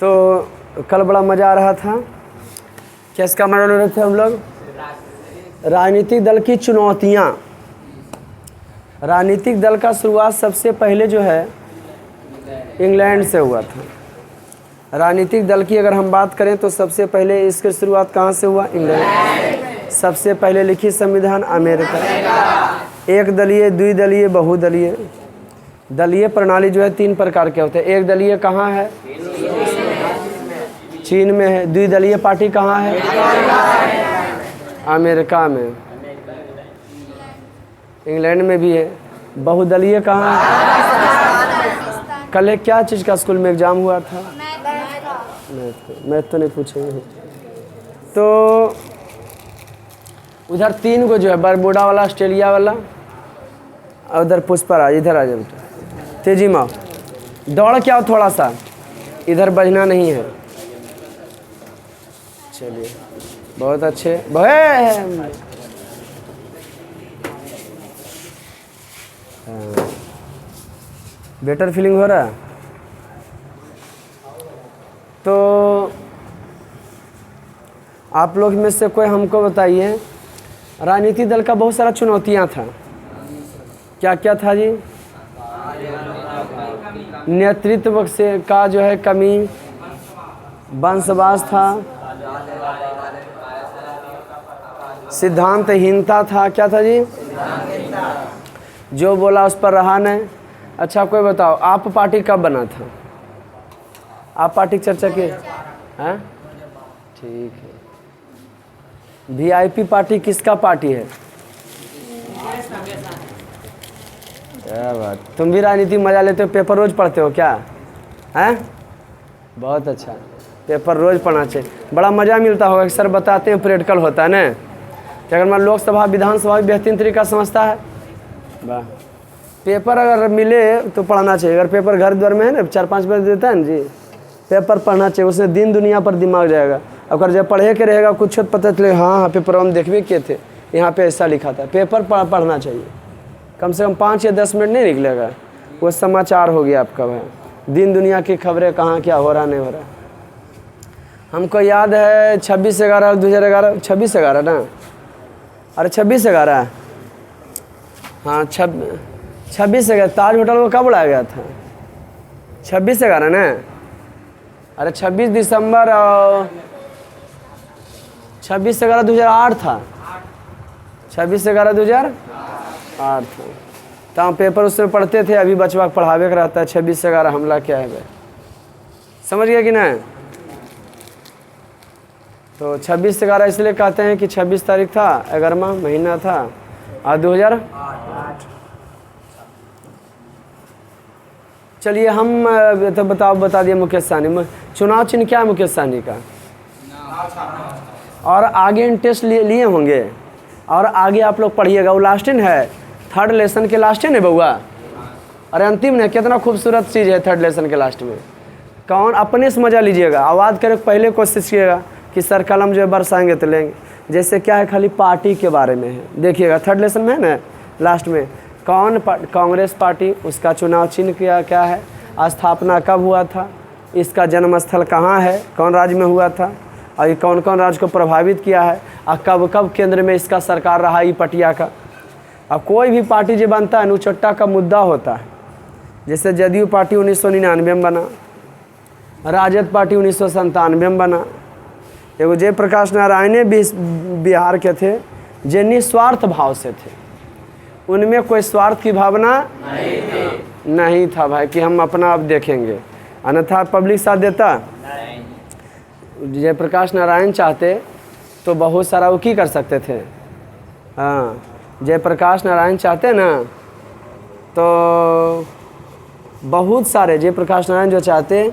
तो कल बड़ा मज़ा आ रहा था। क्या इसका मजा ले रहे थे हम लोग? राजनीतिक दल की चुनौतियाँ। राजनीतिक दल का शुरुआत सबसे पहले जो है इंग्लैंड से हुआ था। राजनीतिक दल की अगर हम बात करें तो सबसे पहले इसकी शुरुआत कहाँ से हुआ? इंग्लैंड। सबसे पहले लिखित संविधान अमेरिका। एक दलीय, द्विदलीय, बहुदलीय। दलीय प्रणाली जो है 3 प्रकार के होते हैं। एक दलीय कहाँ है? चीन में है। द्विदलीय पार्टी कहाँ है? अमेरिका में। इंग्लैंड में भी है। बहुदलीय कहाँ है? कल एक क्या चीज़ का स्कूल में एग्जाम हुआ था? मैथ तो नहीं पूछेंगे। तो उधर 3 को जो है, बरमूडा वाला, ऑस्ट्रेलिया वाला, और उधर पुष्पराज। इधर आ जाओ बेटा, तेजी माँ दौड़ के आओ थोड़ा सा, इधर बजना नहीं है। चलिए बहुत अच्छे। बेटर फीलिंग हो रहा है। तो आप लोग में से कोई हमको बताइए, राजनीतिक दल का बहुत सारा चुनौतियां था। क्या क्या था जी? नेतृत्व से का जो है कमी, वंशवाद था, सिद्धांतहीनता था। क्या था जी? जो बोला उस पर रहा नहीं। अच्छा कोई बताओ, आप पार्टी कब बना था? आप पार्टी की चर्चा किए हैं? ठीक है। वीआईपी पार्टी किसका पार्टी है? क्या बात, तुम भी राजनीति मजा लेते हो? पेपर रोज पढ़ते हो क्या? हैं? बहुत अच्छा, पेपर रोज पढ़ना चाहिए। बड़ा मज़ा मिलता होगा कि सर बताते हैं, प्रैक्टिकल होता है ना। कि अगर मैं लोकसभा विधानसभा भी बेहतरीन तरीका समझता है। वाह, पेपर अगर मिले तो पढ़ना चाहिए। अगर पेपर घर द्वार में है ना, 4-5 बजे देता है ना जी, पेपर पढ़ना चाहिए। उससे दिन दुनिया पर दिमाग जाएगा। अगर जब पढ़े के रहेगा कुछ पता चले, हाँ पेपर हम देखबे किए थे, यहाँ पे ऐसा लिखा था। पेपर पढ़ना चाहिए। कम से कम 5 या 10 मिनट नहीं निकलेगा, वो समाचार हो गया आपका भाई। दिन दुनिया की खबरें, कहाँ क्या हो रहा नहीं हो रहा। हमको याद है 26/11/2011, 26/11 ना, अरे 26/11, हाँ 26/11 ताज होटल को कब बुलाया गया था? 26/11 ना। अरे 26 दिसंबर 26/11/2008 था। 26/11/2008 था। तो हम पेपर उसमें पढ़ते थे। अभी बचवा पढ़ावे का रहता है 26/11 हमला क्या है भाई, समझ गया कि नहीं? तो 26/11 इसलिए कहते हैं कि 26 तारीख था, 11वां महीना था, और 2008। चलिए हम तो बता दिए मुकेश सहनी। चुनाव चिन्ह क्या है मुकेश सहनी का? और आगे इंटरेस्ट लिए होंगे, और आगे आप लोग पढ़िएगा। वो लास्ट इन है, 3rd लेसन के लास्ट इन है बउआ। अरे अंतिम ने, कितना खूबसूरत चीज़ है 3rd लेसन के लास्ट में। कौन अपने से मज़ा लीजिएगा, आवाज़ करे पहले कोशिश कीजिएगा कि सर कलम जो है बरसाएंगे तो लेंगे। जैसे क्या है, खाली पार्टी के बारे में है। देखिएगा 3rd लेसन में है ना, लास्ट में कौन कांग्रेस पार्टी, उसका चुनाव चिन्ह क्या है, स्थापना कब हुआ था, इसका जन्म स्थल कहाँ है, कौन राज्य में हुआ था, और ये कौन कौन राज्य को प्रभावित किया है, और कब कब केंद्र में इसका सरकार रहा ये पटिया का। अब कोई भी पार्टी जो बनता है अनुचट्टा का मुद्दा होता है। जैसे जदयू पार्टी 1999 में बना, राजद पार्टी 1997 में बना। एगो जयप्रकाश नारायण भी बिहार के थे, जो निस्वार्थ भाव से थे। उनमें कोई स्वार्थ की भावना नहीं था भाई, कि हम अपना आप देखेंगे, अन्यथा पब्लिक साथ देता। जयप्रकाश नारायण चाहते तो बहुत सारा वो की कर सकते थे। हाँ, जयप्रकाश नारायण चाहते ना तो बहुत सारे, जयप्रकाश नारायण जो चाहते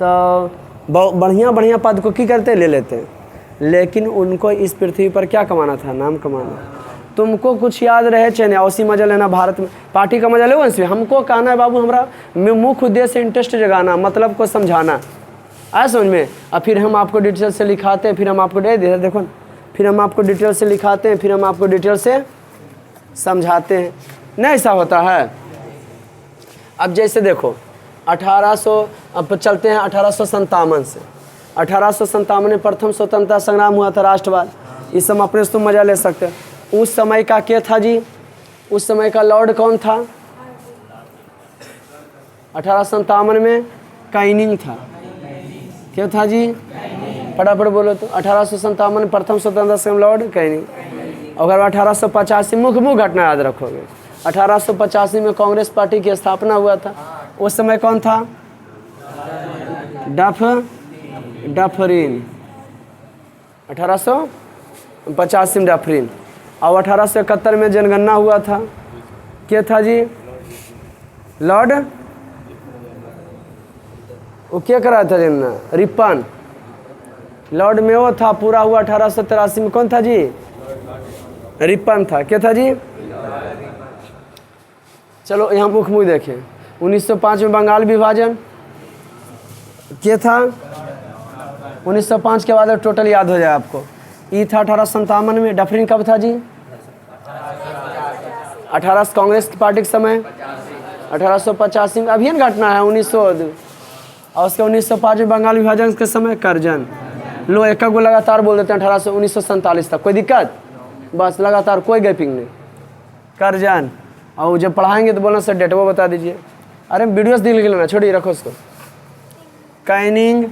तो बढ़िया पद को की करते, ले लेते। लेकिन उनको इस पृथ्वी पर क्या कमाना था? नाम कमाना। तुमको कुछ याद रहे चाहे औसी मजा लेना, भारत में पार्टी का मजा लो इसमें। हमको कहना है बाबू, हमारा मुख्य उद्देश्य इंटरेस्ट जगाना, मतलब को समझाना, आया समझ में। और फिर हम आपको डिटेल से लिखाते हैं, फिर हम आपको देखो ना, फिर हम आपको डिटेल से लिखाते हैं, फिर हम आपको डिटेल से समझाते हैं। नहीं ऐसा होता है। अब जैसे देखो, 1800, अब चलते हैं 1857 से। 1857 में प्रथम स्वतंत्रता संग्राम हुआ था, राष्ट्रवाद। इस समय अपने से तुम मजा ले सकते हो। उस समय का क्या था जी, उस समय का लॉर्ड कौन था? 1857 में काइनिंग था। क्या था जी? फटाफट बोलो तो। 1857 में प्रथम स्वतंत्रता संग्राम लॉर्ड काइनिंग। अगर 1885 मुख्य घटना याद रखोगे, 1885 में कांग्रेस पार्टी की स्थापना हुआ था। उस समय कौन था? डफरिन। 1885 में डफरिन। और 1871 में जनगणना हुआ था। क्या था जी? लॉर्ड, वो क्या करा था जनगणना? रिपन। लॉर्ड में वो था। पूरा हुआ 1883 में। कौन था जी? रिपन था। क्या था जी? चलो यहाँ मुख्य देखें। 1905 में बंगाल विभाजन। क्या था? 1905 के बाद टोटल याद हो जाए आपको। ई था 1857 में। डफरिन कब था जी? 18 कांग्रेस पार्टी के समय। 1885 में अभियान घटना है 1900, और उसके 1905 में बंगाल विभाजन के समय करजन। लो एक को लगातार बोल देते हैं 1947 तक। कोई दिक्कत? बस लगातार, कोई गैपिंग नहीं। करजन। और जब पढ़ाएंगे तो बोलना सर डेट वो बता दीजिए। अरे वीडियोस दिल लेना, छोड़िए, रखो उसको। काइनिंग,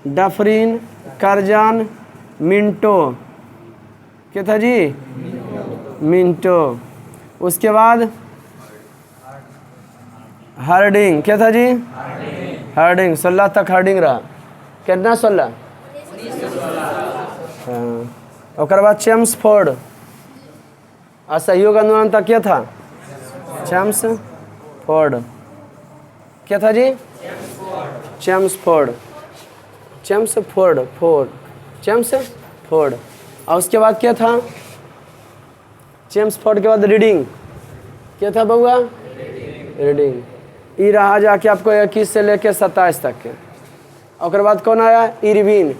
डफरिन, करजन, मिंटो। क्या था जी? मिंटो। उसके बाद हार्डिंग। क्या था जी? हार्डिंग। 16 तक हार्डिंग रहा। कितना? 16। हाँ। और बाद चेम्सफोर्ड। असहयोग आंदोलन तक क्या था? चेम्सफोर्ड। क्या था जी? चेम्सफोर्ड। और उसके बाद क्या था? चेम्सफोर्ड के बाद रीडिंग। क्या था बउआ? रीडिंग। ई रहा जाके आपको 21 से लेके 27 तक के। और बाद कौन आया? इरविन।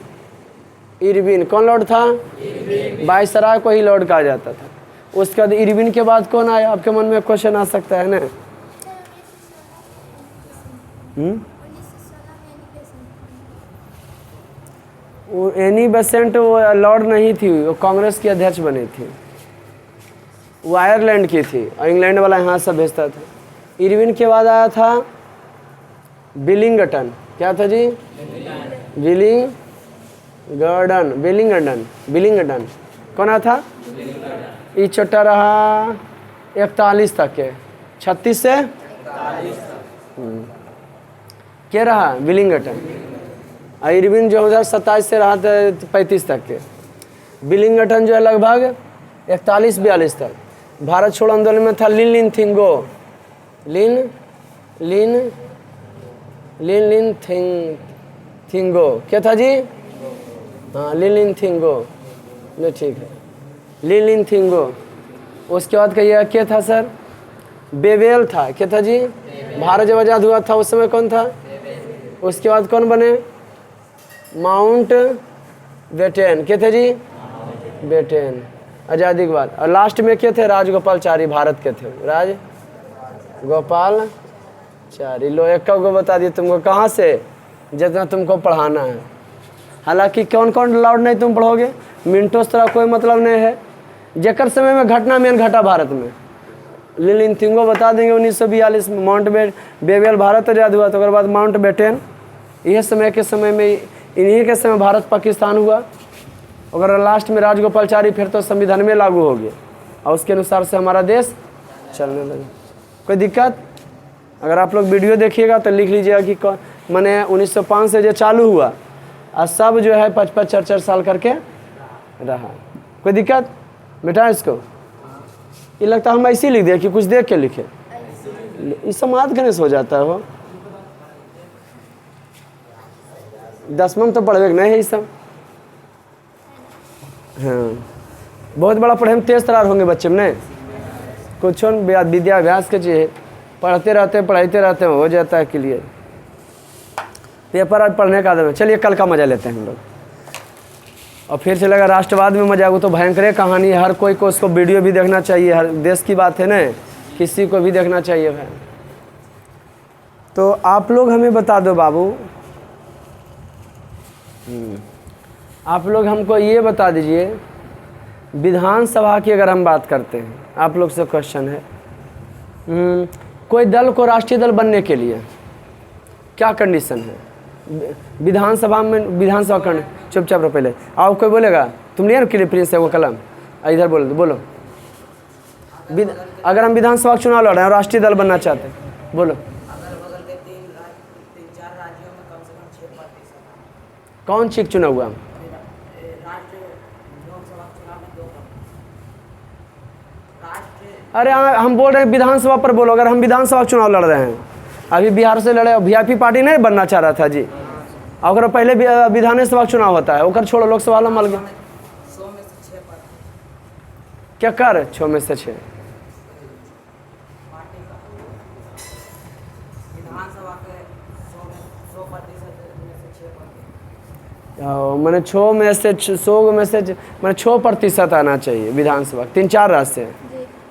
इरविन कौन लॉर्ड था? वायसराय को ही लॉर्ड कहा जाता था। उसके बाद इरविन के बाद कौन आया? आपके मन में क्वेश्चन आ सकता है ना। वो एनी बेसेंट वो लॉर्ड नहीं थी, वो कांग्रेस की अध्यक्ष बनी थी। वो आयरलैंड की थी और इंग्लैंड वाला यहाँ से भेजता था। इरविन के बाद आया था विलिंगटन। क्या था जी? विलिंगडन। कौन आया था? ये छोटा रहा 41 तक के। 36 से क्या रहा? विलिंगटन। इरविन जो 27 से रहा था 35 तक के। विलिंगटन जो है लगभग 41-42 तक। भारत छोड़ो आंदोलन में था लिन थिंगो। क्या था जी? हाँ, लिन थिंगो। नहीं, ठीक है, लिन थिंगो। उसके बाद कहिए क्या था सर? बेवेल था। क्या था जी? भारत जब आज़ाद हुआ था उस समय कौन था? उसके बाद कौन बने? Mount Batten. क्या थे जी? बेटेन। आज़ादी के बाद। और लास्ट में क्या थे? राजगोपालचारी भारत के थे। राजगोपालचारी। लो एक को बता दिए तुमको, कहाँ से, जितना तुमको पढ़ाना है। हालांकि कौन कौन लॉर्ड नहीं तुम पढ़ोगे, मिनटों से तरह कोई मतलब नहीं है। जेकर समय में घटना मेन घटा भारत में, लिन थिंगो बता देंगे 1942 में। माउंट बेवेल भारत आज़ाद हुआ तो बाद माउंट बेटेन। यह समय के समय में, इन्हीं के समय भारत पाकिस्तान हुआ। अगर लास्ट में राजगोपालचारी, फिर तो संविधान में लागू हो गया और उसके अनुसार से हमारा देश चलने लगा। कोई दिक्कत? अगर आप लोग वीडियो देखिएगा तो लिख लीजिएगा कि मैंने 1905 से जो चालू हुआ और सब जो है 5-4 साल करके रहा। कोई दिक्कत? मिटा इसको। ये लगता है हम ऐसे लिख दिया कि कुछ देख के लिखे, इस समाज गणेश हो जाता है। वो 10वां में तो पढ़वे नहीं है ये सब। हाँ, बहुत बड़ा पढ़े में तेज तरार होंगे बच्चे में। नहीं कुछ विद्याभ्यास के चाहिए, पढ़ते रहते हो जाता है क्लियर। पेपर आज पढ़ने का आदम है। चलिए कल का मजा लेते हैं हम लोग। और फिर चलेगा राष्ट्रवाद में मजा। वो तो भयंकर कहानी है, हर कोई को उसको वीडियो भी देखना चाहिए। हर देश की बात है ना, किसी को भी देखना चाहिए भाई। तो आप लोग हमें बता दो बाबू, आप लोग हमको ये बता दीजिए, विधानसभा की अगर हम बात करते हैं, आप लोग से क्वेश्चन है, कोई दल को राष्ट्रीय दल बनने के लिए क्या कंडीशन है? विधानसभा में, विधानसभा करने, चुपचाप रहो पहले, आओ कोई बोलेगा, तुम लिया ना क्लियर प्रिंस है वो कलम, इधर बोलो बोलो। अगर हम विधानसभा का चुनाव लड़ रहे हैं और राष्ट्रीय दल बनना चाहते हैं, बोलो। कौन चीज चुना हुआ? अरे हम बोल रहे हैं विधानसभा पर बोलो। अगर हम विधानसभा चुनाव लड़ रहे हैं, अभी बिहार से लड़े, वीआईपी पार्टी नहीं बनना चाह रहा था जी, और पहले विधानसभा चुनाव होता है, ओकर छोड़ो, लोकसभा वाला मल गया। क्या कर 6 में से 6 मैंने 6 में से 100 में से मैंने 6% आना चाहिए विधानसभा, 3-4 राज्य से।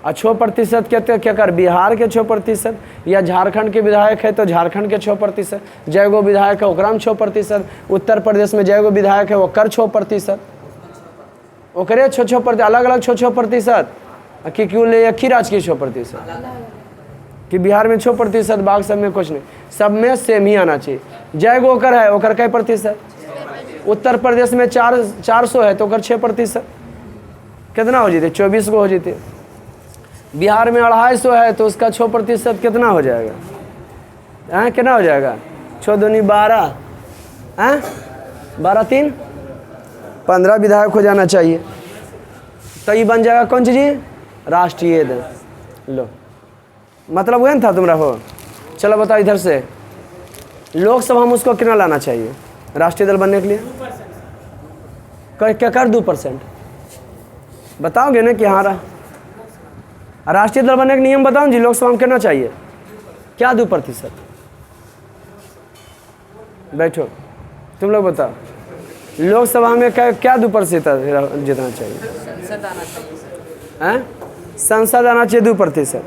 और 6% क्या कर, बिहार के 6%, या झारखंड के विधायक है तो झारखंड के 6%, जय गो विधायक है ओकरा में 6%, उत्तर प्रदेश में जय गो विधायक है ओकर 6%, ओकरे 6% अलग अलग 6% कि क्यों ले एक ही राज्य की 6%, कि बिहार में 6%, बाकी सब में कुछ नहीं, सब में सेम ही आना चाहिए। जय गो ओकर है, ओकर कई प्रतिशत? उत्तर प्रदेश में 400 है तो ओकर 6%, कितना हो जाते? 24 को हो जाते। बिहार में 250 है तो उसका 6% कितना हो जाएगा? हैं कितना हो जाएगा? 6 दूनी 12, हैं 12 3 15 विधायक हो जाना चाहिए, तो ये बन जाएगा कौन चीज? राष्ट्रीय दल। लो मतलब वही था तुम्हारा हो। चलो बताओ इधर से, लोकसभा में उसको कितना लाना चाहिए राष्ट्रीय दल बनने के लिए? क्या कर 2% बताओगे ना कि हाँ राष्ट्रीय दल बनने के नियम बताओ जी। लोकसभा में कितना चाहिए? क्या 2%? बैठो तुम लोग बताओ, लोकसभा में क्या 2% जितना चाहिए? संसद आना चाहिए 2%।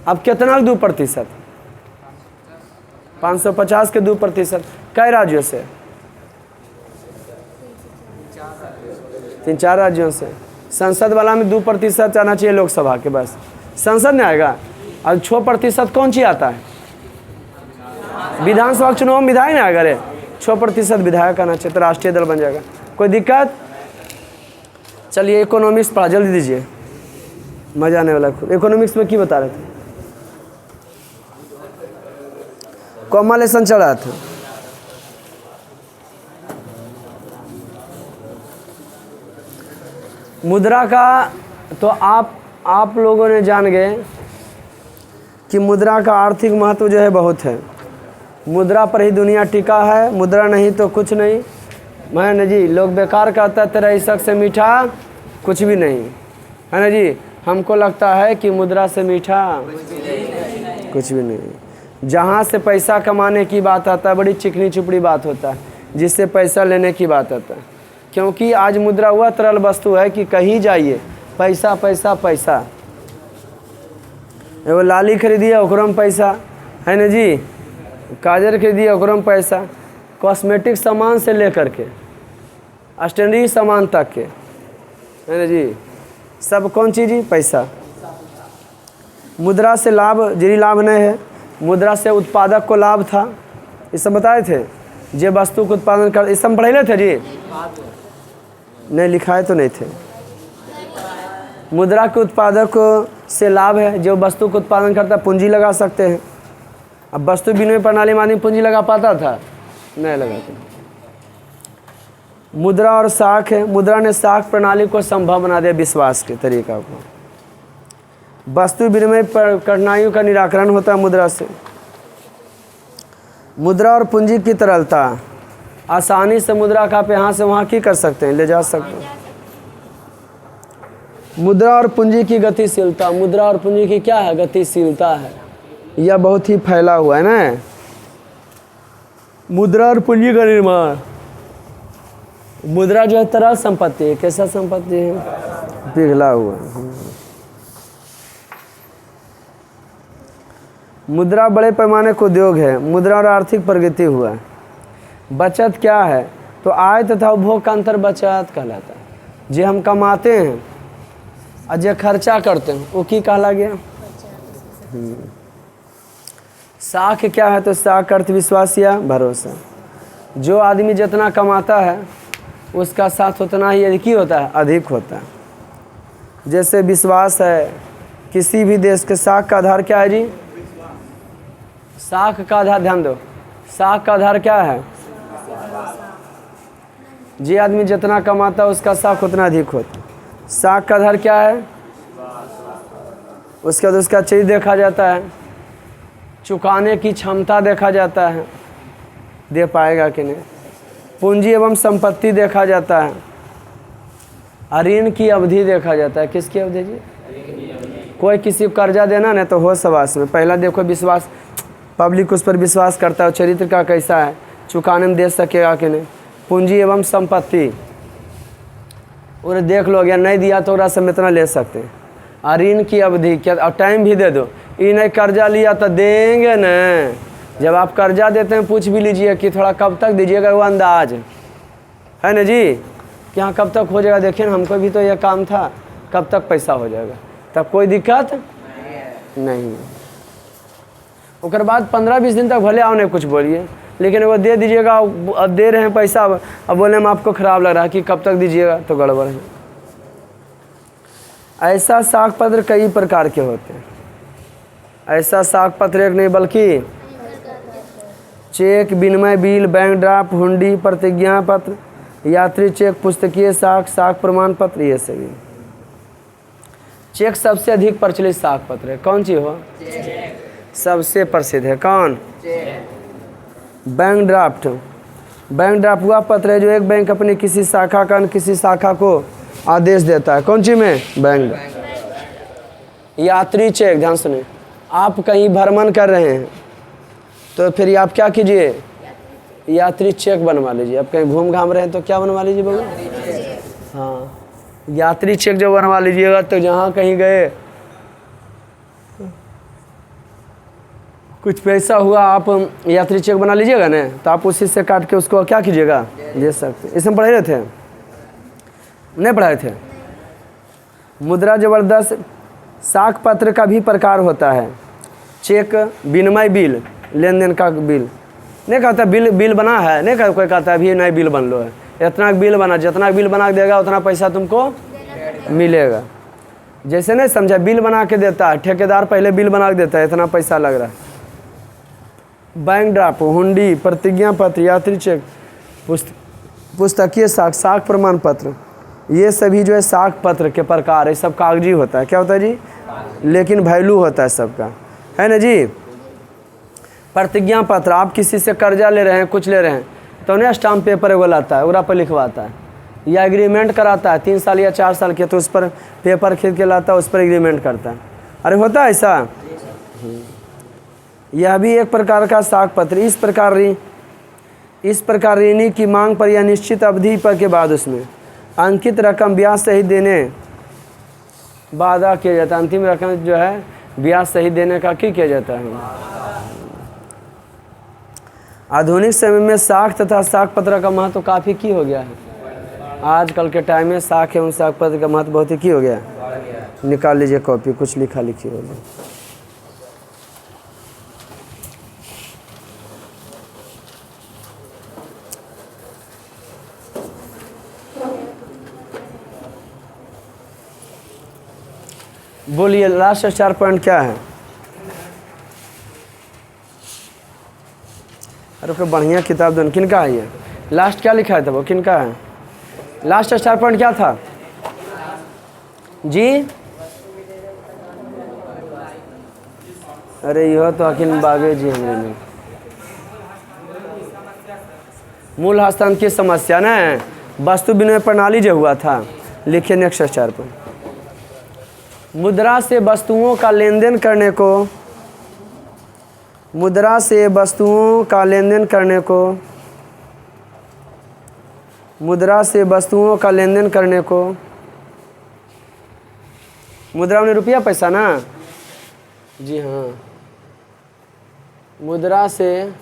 अब कितना 2%? 550 के 2%। कई राज्यों से? 3-4 राज्यों से। संसद वाला में 2% आना चाहिए लोकसभा के, बस संसद में आएगा। और 6% कौन सी आता है? विधानसभा चुनाव में विधायक नहीं आएगा रे, 6% विधायक आना चाहिए तो राष्ट्रीय दल बन जाएगा। कोई दिक्कत? चलिए इकोनॉमिक्स पढ़ा जल्दी दीजिए, मजा आने वाला। इकोनॉमिक्स में क्या बता रहे थे? कॉमा लेसन चल रहा था। मुद्रा का तो आप लोगों ने जान गए कि मुद्रा का आर्थिक महत्व जो है बहुत है। मुद्रा पर ही दुनिया टिका है, मुद्रा नहीं तो कुछ नहीं। है ना जी, लोग बेकार कहता है तेरा इस से मीठा कुछ भी नहीं, है ना जी। हमको लगता है कि मुद्रा से मीठा कुछ भी नहीं। जहाँ से पैसा कमाने की बात आता है बड़ी चिकनी चुपड़ी बात होता है, जिससे पैसा लेने की बात आता है। क्योंकि आज मुद्रा वह तरल वस्तु है कि कहीं जाइए पैसा पैसा पैसा। एगो लाली खरीदिए ओकरो में पैसा, है ना जी। काजल खरीदिए ओकरो में पैसा। कॉस्मेटिक सामान से लेकर के स्टेशनरी सामान तक के, है ना जी, सब कौन चीज़ ही पैसा। मुद्रा से लाभ जरी लाभ नहीं है, मुद्रा से उत्पादक को लाभ था। ये सब बताए थे, जे वस्तु को उत्पादन कर, इस सब पढ़े थे जी, नहीं लिखाए तो नहीं थे। मुद्रा के उत्पादक से लाभ है, जो वस्तु को उत्पादन करता है पूंजी लगा सकते हैं। अब वस्तु विनिमय प्रणाली में आदमी पूंजी लगा पाता था? नहीं लगाते। मुद्रा और साख है, मुद्रा ने साख प्रणाली को संभव बना दिया, विश्वास के तरीका को। वस्तु विनिमय कठिनाइयों का निराकरण होता है मुद्रा से। मुद्रा और पूंजी की तरलता, आसानी से मुद्रा का आप यहाँ से वहाँ की कर सकते हैं, ले जा सकते हैं। मुद्रा और पूंजी की गतिशीलता, मुद्रा और पूंजी की क्या है? गतिशीलता है। यह बहुत ही फैला हुआ है ना। मुद्रा और पूंजी का निर्माण, मुद्रा जो है तरल संपत्ति है। कैसा संपत्ति है? पिघला हुआ। मुद्रा बड़े पैमाने का उद्योग है। मुद्रा और आर्थिक प्रगति हुआ है। बचत क्या है? तो आय तथा उपभोग का अंतर बचत कहलाता है। जो हम कमाते हैं और जो खर्चा करते हैं वो की कहला गया? साख क्या है? तो साख अर्थ विश्वास या भरोसा। जो आदमी जितना कमाता है उसका साथ उतना ही अधिक होता है, अधिक होता है। जैसे विश्वास है किसी भी देश के, साख का आधार क्या है जी? साख का आधार, ध्यान दो, साख का आधार क्या है? जी आदमी जितना कमाता है उसका साख उतना अधिक होता है। साख का आधार क्या है? उसके बाद उसका चीज़ देखा जाता है, चुकाने की क्षमता देखा जाता है, दे पाएगा कि नहीं। पूंजी एवं संपत्ति देखा जाता है। ऋण की अवधि देखा जाता है। किसकी अवधि जी? कोई किसी को कर्जा देना ना तो हो सवास में पहला देखो विश्वास, पब्लिक उस पर विश्वास करता है, चरित्र का कैसा है, चुकाने में दे सकेगा कि नहीं। पूंजी एवं संपत्ति और देख लो, अगर नहीं दिया तो ओरा से इतना ले सकते हैं। और ऋण की अवधि क्या, और टाइम भी दे दो। ये नहीं कर्जा लिया तो देंगे न। जब आप कर्जा देते हैं पूछ भी लीजिए कि थोड़ा कब तक दीजिएगा, वो अंदाज है ना जी, कि हाँ कब तक हो जाएगा। देखिए हमको भी तो यह काम था, कब तक पैसा हो जाएगा, तब कोई दिक्कत नहीं। उसके बाद 15-20 दिन तक भले आओ नहीं कुछ बोलिए, लेकिन वो दे दीजिएगा। अब दे रहे हैं पैसा, अब बोले हम आपको ख़राब लग रहा है कि कब तक दीजिएगा, तो गड़बड़ है। ऐसा साख पत्र कई प्रकार के होते हैं। ऐसा साख पत्र एक नहीं बल्कि चेक, विनिमय बिल, बैंक ड्राफ्ट, हुंडी, प्रतिज्ञा पत्र, यात्री चेक, पुस्तकीय साख, साख प्रमाण पत्र, ये सभी। चेक सबसे अधिक प्रचलित साख पत्र है। कौन चीज़ हो? सबसे प्रसिद्ध है कौन? Bank draft. बैंक ड्राफ्ट वह पत्र है जो एक बैंक अपनी किसी शाखा का किसी शाखा को आदेश देता है। कौन चीज़ में? Bank draft. यात्री चेक, ध्यान सुने, आप कहीं भ्रमण कर रहे हैं तो फिर आप क्या कीजिए? यात्री चेक बनवा लीजिए। आप कहीं घूम घाम रहे हैं तो क्या बनवा लीजिए बाबू? हाँ, यात्री चेक जो बनवा लीजिएगा तो जहाँ कहीं गए कुछ पैसा हुआ, आप यात्री चेक बना लीजिएगा ना, तो आप उसी से काट के उसको क्या कीजिएगा? दे सकते। इसमें पढ़े रहे थे? नहीं पढ़ाए थे? मुद्रा जबरदस्त। साख पत्र का भी प्रकार होता है। चेक, विनिमय बिल, लेन देन का बिल। नहीं कहता बिल बना है, नहीं कहता कोई कहता अभी नया बिल बन लो है, इतना बिल बना, जितना बिल बना के देगा उतना पैसा तुमको मिलेगा। जैसे नहीं समझा, बिल बना के देता है ठेकेदार, पहले बिल बना के देता है, इतना पैसा लग रहा है। बैंक ड्राफ्ट, हुंडी, प्रतिज्ञा पत्र, यात्री चेक, पुस्तकीय साख, साख प्रमाण पत्र, ये सभी जो है साख पत्र के प्रकार है। सब कागजी होता है। क्या होता है जी? लेकिन वैल्यू होता है सबका, है ना जी। प्रतिज्ञा पत्र, आप किसी से कर्जा ले रहे हैं, कुछ ले रहे हैं तो उन्हें स्टाम्प पेपर एगो लाता है, उरा पर लिखवाता है, या एग्रीमेंट कराता है 3 साल या 4 साल के, तो उस पर पेपर खरीद के लाता है, उस पर एग्रीमेंट करता है। अरे होता है ऐसा। यह भी एक प्रकार का साख पत्र। इस प्रकार ऋणी की मांग पर या निश्चित अवधि पर के बाद उसमें अंकित रकम ब्याज सहित देने वादा किया जाता है। अंतिम रकम जो है ब्याज सहित देने का किया जाता है। आधुनिक समय में साख तथा साख पत्र का महत्व काफ़ी की हो गया है। आजकल के टाइम में साख एवं साख पत्र का महत्व बहुत ही की हो गया है। निकाल लीजिए कॉपी, कुछ लिखा लिखी हो जाए। बोलिए लास्ट 4 पॉइंट क्या है? अरे कोई बढ़िया किताब दो। किन का है ये? लास्ट क्या लिखा है था वो? किन का है? लास्ट 4 पॉइंट क्या था जी? अरे यह तो अखिल बागे जी हमने में मूल हस्तांतरण की समस्या ना, वस्तु विनिमय प्रणाली जो हुआ था, लिखिए नेक्स्ट 4 पॉइंट। मुद्रा से वस्तुओं का लेन देन करने को, मुद्रा से वस्तुओं का लेन देन करने को, मुद्रा से वस्तुओं का लेन देन करने को, मुद्रा में रुपया पैसा ना जी, हाँ मुद्रा से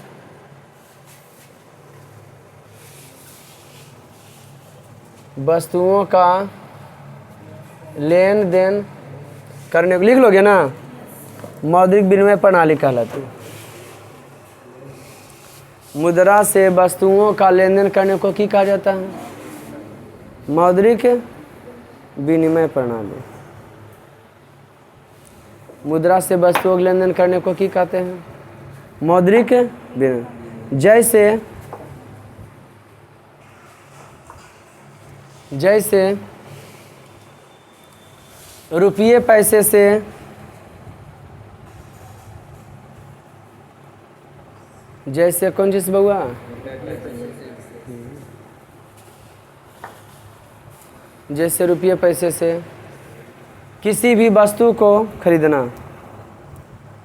वस्तुओं का लेन देन करने को लिख लोगे ना, मौद्रिक विनिमय प्रणाली कहलाती है। मुद्रा से वस्तुओं का लेन देन करने को क्या कहा जाता है? मौद्रिक विनिमय प्रणाली। मुद्रा से वस्तुओं का लेन देन करने को क्या कहते हैं? मौद्रिक विनिमय। जैसे रुपये पैसे से जैसे कौन चीज बउआ? जैसे रुपये पैसे से किसी भी वस्तु को खरीदना,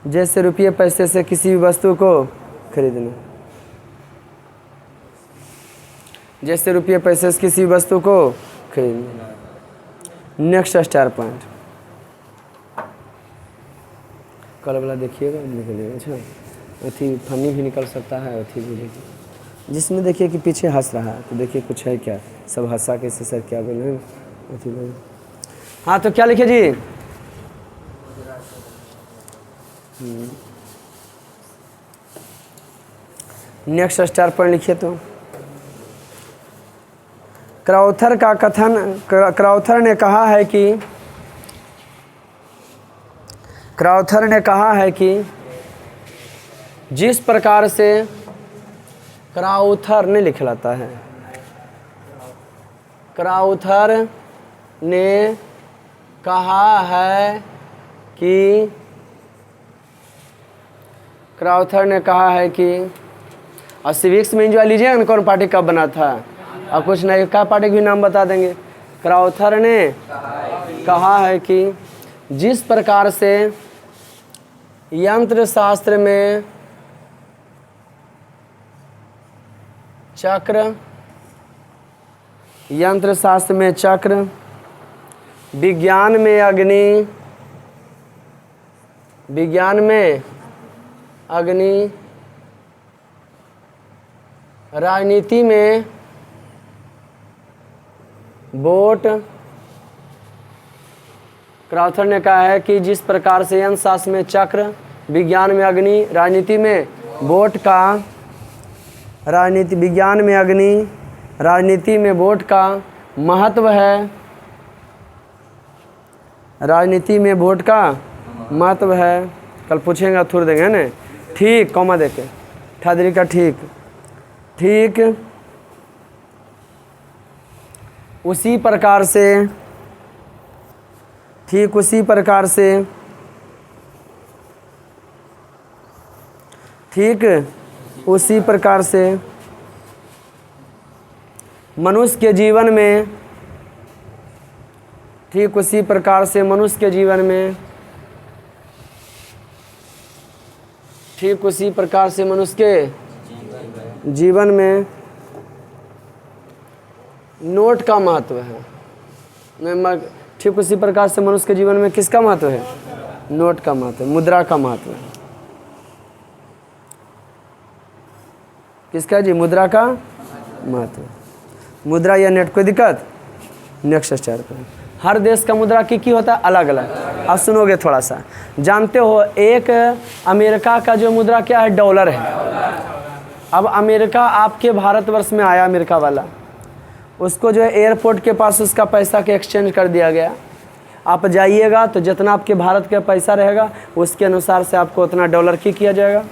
जैसे रुपये पैसे से किसी भी वस्तु को खरीदना, जैसे रुपये पैसे से किसी वस्तु को खरीदना। नेक्स्ट स्टार पॉइंट कल वाला देखिएगा, निकलेगा। अच्छा अथी फनी भी निकल सकता है, अथी भी देखिए, जिसमें देखिए कि पीछे हंस रहा है तो देखिए कुछ है क्या, सब हंसा कैसे सर क्या बोले अथी बोले। हाँ तो क्या लिखे जी? नेक्स्ट स्टार पॉइंट लिखिए। तो क्राउथर का कथन, क्राउथर ने कहा है कि जिस प्रकार से क्राउथर ने लिख लाता है, क्राउथर ने कहा है कि और सिविक्स में एंजॉय लीजिए ना, कौन पार्टी कब बना था, और कुछ नहीं का पार्टी भी नाम बता देंगे। क्राउथर ने कहा है कि जिस प्रकार से यंत्र शास्त्र में चक्र, विज्ञान में अग्नि, राजनीति में वोट। क्राउथर ने कहा है कि जिस प्रकार से यंत्र शास्त्र में चक्र, विज्ञान में अग्नि, राजनीति में वोट का, राजनीति में वोट का महत्व है, राजनीति में वोट का महत्व है। कल पूछेंगे थोड़ी देंगे ना, ठीक कॉमा देके ठादरी का ठीक उसी प्रकार से मनुष्य के जीवन में, ठीक उसी प्रकार से मनुष्य के जीवन में, ठीक उसी प्रकार से मनुष्य के जीवन में नोट का महत्व है। ठीक उसी प्रकार से मनुष्य के जीवन में किसका महत्व है? नोट का महत्व है, मुद्रा का महत्व है। किसका जी? मुद्रा का महत्व। मुद्रा या नेट, कोई दिक्कत? नेक्स्ट स्टार पर हर देश का मुद्रा की होता है अलग अलग। अब सुनोगे थोड़ा सा, जानते हो एक अमेरिका का जो मुद्रा क्या है? डॉलर है। अब अमेरिका आपके भारतवर्ष में आया, अमेरिका वाला, उसको जो है एयरपोर्ट के पास उसका पैसा के एक्सचेंज कर दिया गया। आप जाइएगा तो जितना आपके भारत का पैसा रहेगा उसके अनुसार से आपको उतना डॉलर की किया जाएगा।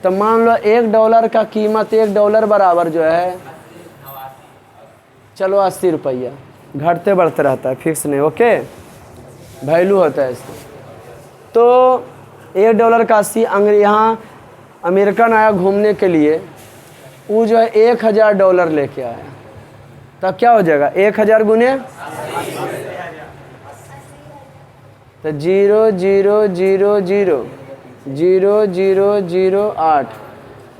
तो मान लो $1 का कीमत, $1 बराबर जो है चलो 80 रुपया, घटते बढ़ते रहता है, फिक्स नहीं, ओके, वैल्यू होता है इसका। तो $1 का 80 अंग्रेज यहाँ अमेरिकन आया घूमने के लिए, वो जो है $1000 लेके आया, तब क्या हो जाएगा? 1000 गुने तो 0000008।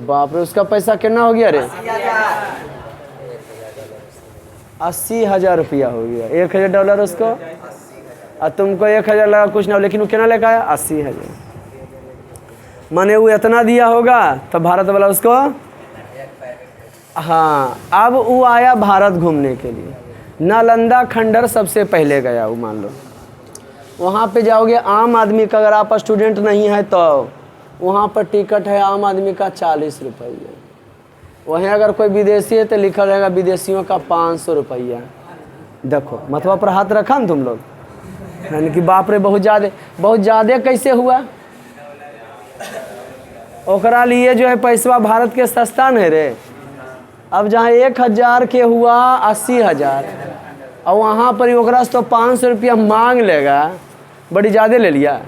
बाप रे, उसका पैसा कितना हो गया रे? 80,000 रुपया हो गया। $1000 उसको, और तुमको 1000 लगा कुछ ना हो, लेकिन वो कितना लेकर आया? 80,000। माने वो इतना दिया होगा तो भारत वाला उसको, हाँ अब वो आया भारत घूमने के लिए। नालंदा खंडर सबसे पहले गया वो, मान लो वहाँ पे जाओगे आम आदमी का, अगर आप स्टूडेंट नहीं है तो वहाँ पर टिकट है आम आदमी का 40 रुपया। वहीं अगर कोई विदेशी है तो लिखा रहेगा विदेशियों का 500 रुपया। देखो मतवा पर हाथ रखा ना तुम लोग, यानी कि बाप रे बहुत ज़्यादा कैसे हुआ। ओकरा लिए जो है पैसा भारत के सस्ता नहीं रे। अब जहाँ 1000 के हुआ 80,000 और वहाँ पर ओकरा से तो 500 रुपया मांग लेगा, बड़ी ज़्यादा ले लिया।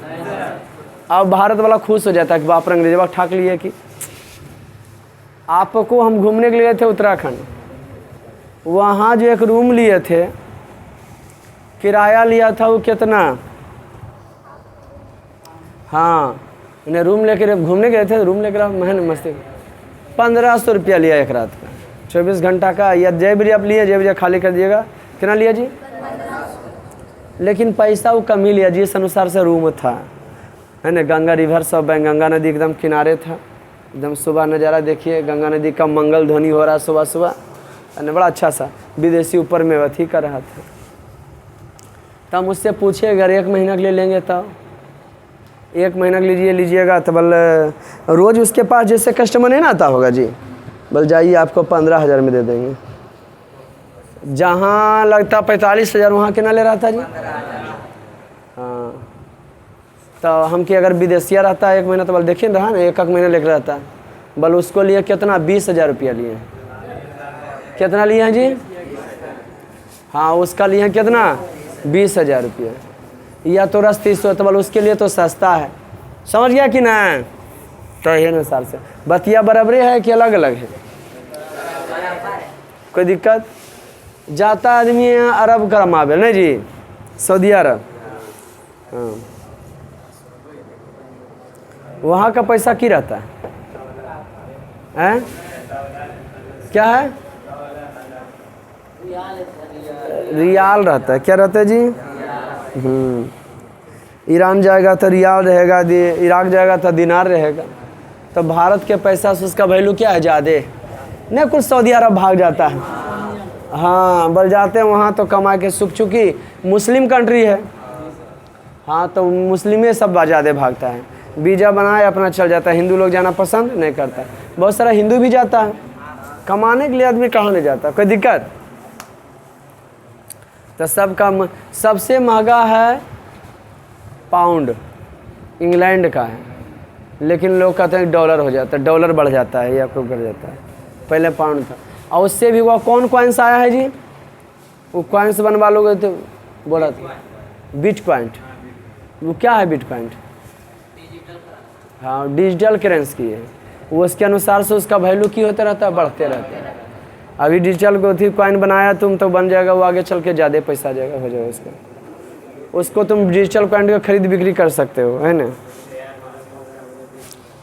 अब भारत वाला खुश हो जाता है कि बाप रे अंग्रेजवा ठाक लिए कि आपको हम घूमने के लिए गए थे उत्तराखंड, वहाँ जो एक रूम लिए थे, किराया लिया था वो कितना, हाँ उन्हें रूम लेकर घूमने गए थे, रूम लेकर महन मस्ती 1500 रुपया लिया एक रात का, 24 घंटा का। या जय बजे आप लिए, जय बजे खाली कर दिएगा। कितना लिया जी? लेकिन पैसा वो कम ही लिया, जिस अनुसार से रूम था, है ना। गंगा रिवर सब, गंगा नदी एकदम किनारे था, एकदम सुबह नज़ारा देखिए, गंगा नदी का मंगल ध्वनि हो रहा सुबह सुबह, है बड़ा अच्छा सा। विदेशी ऊपर में अथी कर रहा था। तब मुझसे पूछे अगर 1 महीना के लिए लेंगे तो 1 महीना के लिए लीजिएगा तो बोल रोज़ उसके पास जैसे कस्टमर नहीं ना आता होगा जी, बोल जाइए आपको 15,000 में दे देंगे। जहाँ लगता 45,000 वहाँ कितना ले रहा था जी? हाँ तो हम कि अगर विदेशिया रहता 1 महीना तो बोल देखिए रहा ना, 1 महीना लेकर रहता, बोल उसको लिए कितना 20,000 रुपया लिए। कितना लिए हैं जी? हाँ उसका लिए कितना 20,000 रुपया, या तो 30 तो बोल उसके लिए तो सस्ता है। समझ गया कि ना? तो ये अनुसार से बतिया बराबरी है कि अलग अलग है? कोई दिक्कत? जाता आदमी अरब कमावे नहीं जी, सऊदी अरब, हाँ वहाँ का पैसा की रहता है? क्या है? रियाल रहता है। क्या रहता है जी? ईरान जाएगा तो रियाल रहेगा, इराक जाएगा तो दिनार रहेगा। तो भारत के पैसा से उसका वैल्यू क्या है? ज़्यादा नहीं। कुछ सऊदी अरब भाग जाता है, हाँ बढ़ जाते हैं वहाँ तो कमा के सुख, चुकी मुस्लिम कंट्री है, हाँ तो मुस्लिमें सब ज़्यादा भागता है। वीज़ा बनाए अपना चल जाता है। हिंदू लोग जाना पसंद नहीं करता, बहुत सारा हिंदू भी जाता है कमाने के लिए, आदमी कहाँ नहीं जाता। कोई दिक्कत? तो सबसे महंगा है पाउंड, इंग्लैंड का है, लेकिन लोग कहते हैं डॉलर हो जाता है, डॉलर बढ़ जाता है या कुछ बढ़ जाता है। पहले पाउंड था और उससे भी हुआ। कौन कॉइन्स आया है जी? वो कॉइन्स बनवा लोगे तो बोला था बिटकॉइन। वो क्या है बिटकॉइन? हाँ डिजिटल करेंसी की है वो, उसके अनुसार से उसका वैल्यू की होता रहता है, बढ़ते रहता है। अभी डिजिटल को थी कॉइन बनाया तुम तो बन जाएगा, वो आगे चल के ज़्यादा पैसा जाएगा हो जाएगा उसको तुम डिजिटल कॉइन का खरीद बिक्री कर सकते हो, है ना?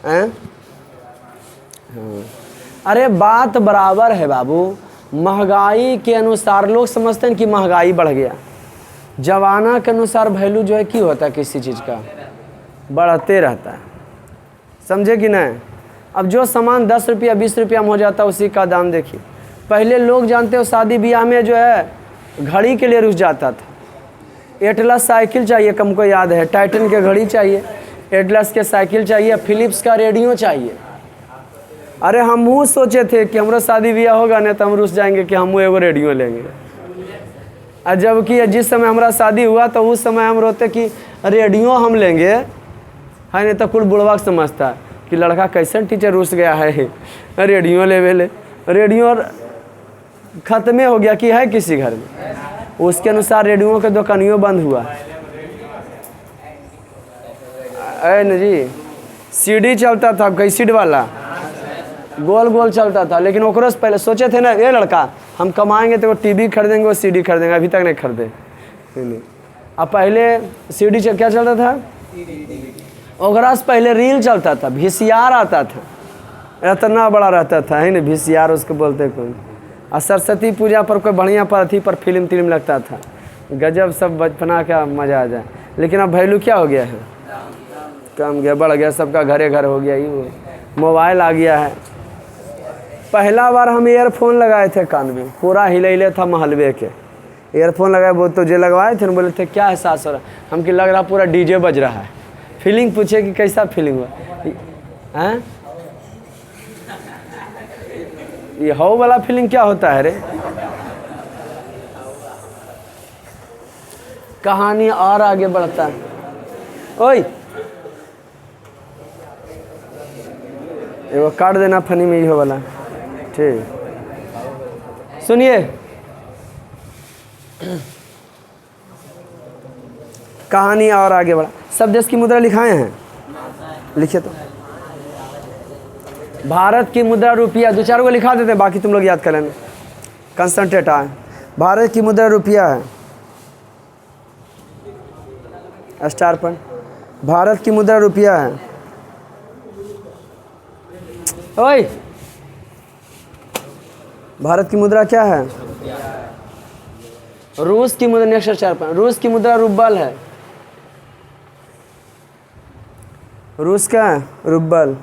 हैं? हाँ अरे बात बराबर है बाबू। महंगाई के अनुसार लोग समझते हैं कि महंगाई बढ़ गया, जमाना के अनुसार वैल्यू जो है कि होता है किसी चीज़ का बढ़ते रहता है। समझे कि नहीं? अब जो सामान 10 रुपया 20 रुपया में हो जाता है उसी का दाम देखिए। पहले लोग जानते हो शादी ब्याह में जो है घड़ी के लिए रुक जाता था। एटलस साइकिल चाहिए, हमको याद है, टाइटन के घड़ी चाहिए, एटलस के साइकिल चाहिए, फिलिप्स का रेडियो चाहिए। अरे हम सोचे थे कि हमारा शादी ब्याह होगा ना तो हम रुस जाएंगे कि हम एगो रेडियो लेंगे। और जबकि जिस समय हमारा शादी हुआ तो उस समय हम रोते कि रेडियो हम लेंगे, है नहीं तो कुल बुढ़वा समझता कि लड़का कैसे टीचर रुस गया है, रेडियो ले। रेडियो ख़त्म हो गया कि है किसी घर में, उसके अनुसार रेडियो के दुकानियों बंद हुआ। है न जी? सीडी चलता था, कैसेट वाला गोल गोल चलता था, लेकिन ओकरो से पहले सोचे थे ना ये लड़का हम कमाएंगे तो टीवी खरीदेंगे और सीडी खरीदेंगे, अभी तक नहीं खरीदे। नहीं। अब पहले सीडी क्या चलता था? ओकरा से पहले रील चलता था, VCR आता था, इतना बड़ा रहता था, है ना VCR उसको बोलते कौन। और सरस्वती पूजा पर कोई बढ़िया पर अथी पर फिल्म लगता था, गजब सब बचपना का मज़ा आ जाए। लेकिन अब वैल्यू क्या हो गया है? कम गया, बढ़ गया, सबका घरे घर हो गया, ये मोबाइल आ गया है। पहला बार हम ईयरफोन लगाए थे कान में, पूरा हिले था महलवे के, ईयरफोन लगाए। वो तो जो लगवाए थे ना, बोले थे क्या एहसास हो रहा है, हम कि लग रहा पूरा डीजे बज रहा है। फीलिंग पूछे कि कैसा फीलिंग हुआ हैं, ये हाउ वाला फीलिंग क्या होता है रे। कहानी और आगे बढ़ता है। ओए एगो काट देना फनी में ये वाला, ठीक। सुनिए, कहानी और आगे बढ़ा। सब देश की मुद्रा लिखाए हैं, लिखे तो। भारत की मुद्रा रुपया, दो चार को लिखा देते हैं, बाकी तुम लोग याद कर लेना। कंसंट्रेट है, भारत की मुद्रा रुपया है, स्टार पर। भारत की मुद्रा रुपया है। ओए, भारत की मुद्रा क्या है? रूस की मुद्रा, नेक्स्ट स्टार पर। रूस की मुद्रा रूबल है। रूस का है रूबल।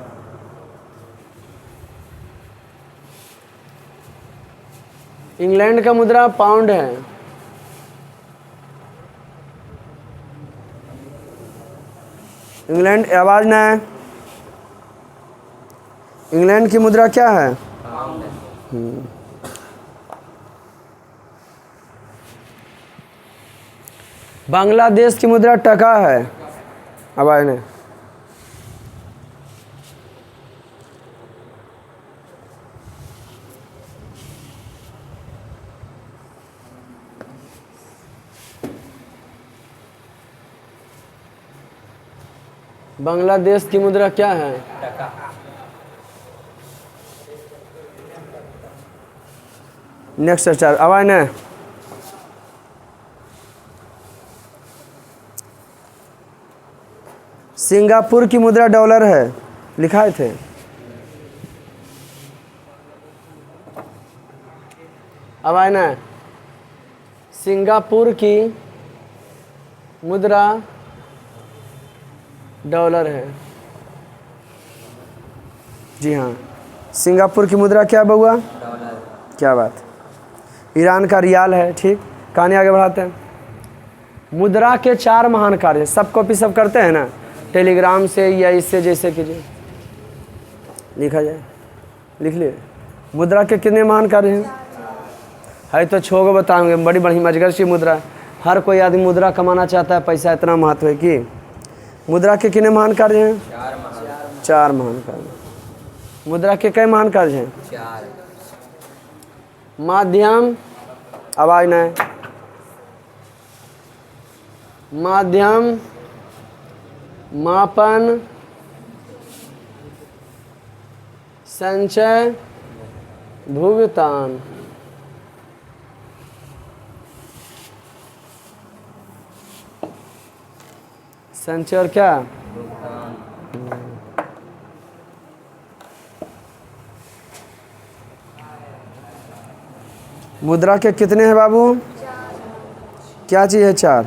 इंग्लैंड का मुद्रा पाउंड है। इंग्लैंड, आवाज ना है। इंग्लैंड की मुद्रा क्या है? बांग्लादेश की मुद्रा टका है। आवाज नहीं। बांग्लादेश की मुद्रा क्या है? नेक्स्ट स्टार, आवाज नहीं। सिंगापुर की मुद्रा डॉलर है, लिखाए थे। आवाज नहीं। सिंगापुर की मुद्रा डॉलर है। जी हाँ, सिंगापुर की मुद्रा क्या बउआ? डॉलर। क्या बात। ईरान का रियाल है, ठीक। कहानी आगे बढ़ाते हैं। मुद्रा के 4 महान कार्य, सब कॉपी सब करते हैं ना, टेलीग्राम से या इससे, जैसे कीजिए, लिखा जाए, लिख लिए। मुद्रा के कितने महान कार्य हैं? है तो छोगो बताएंगे। बड़ी बड़ी मजगर सी मुद्रा, हर कोई आदमी मुद्रा कमाना चाहता है, पैसा इतना महत्व है कि मुद्रा के कितने महान कार्य हैं? 4 महान कार्य। मुद्रा के कई महान कार्य हैं? 4। माध्यम, आवाज नहीं। माध्यम, मापन, संचय, भुगतान। संचय और क्या? मुद्रा के कितने हैं बाबू? क्या चीज़ है? 4।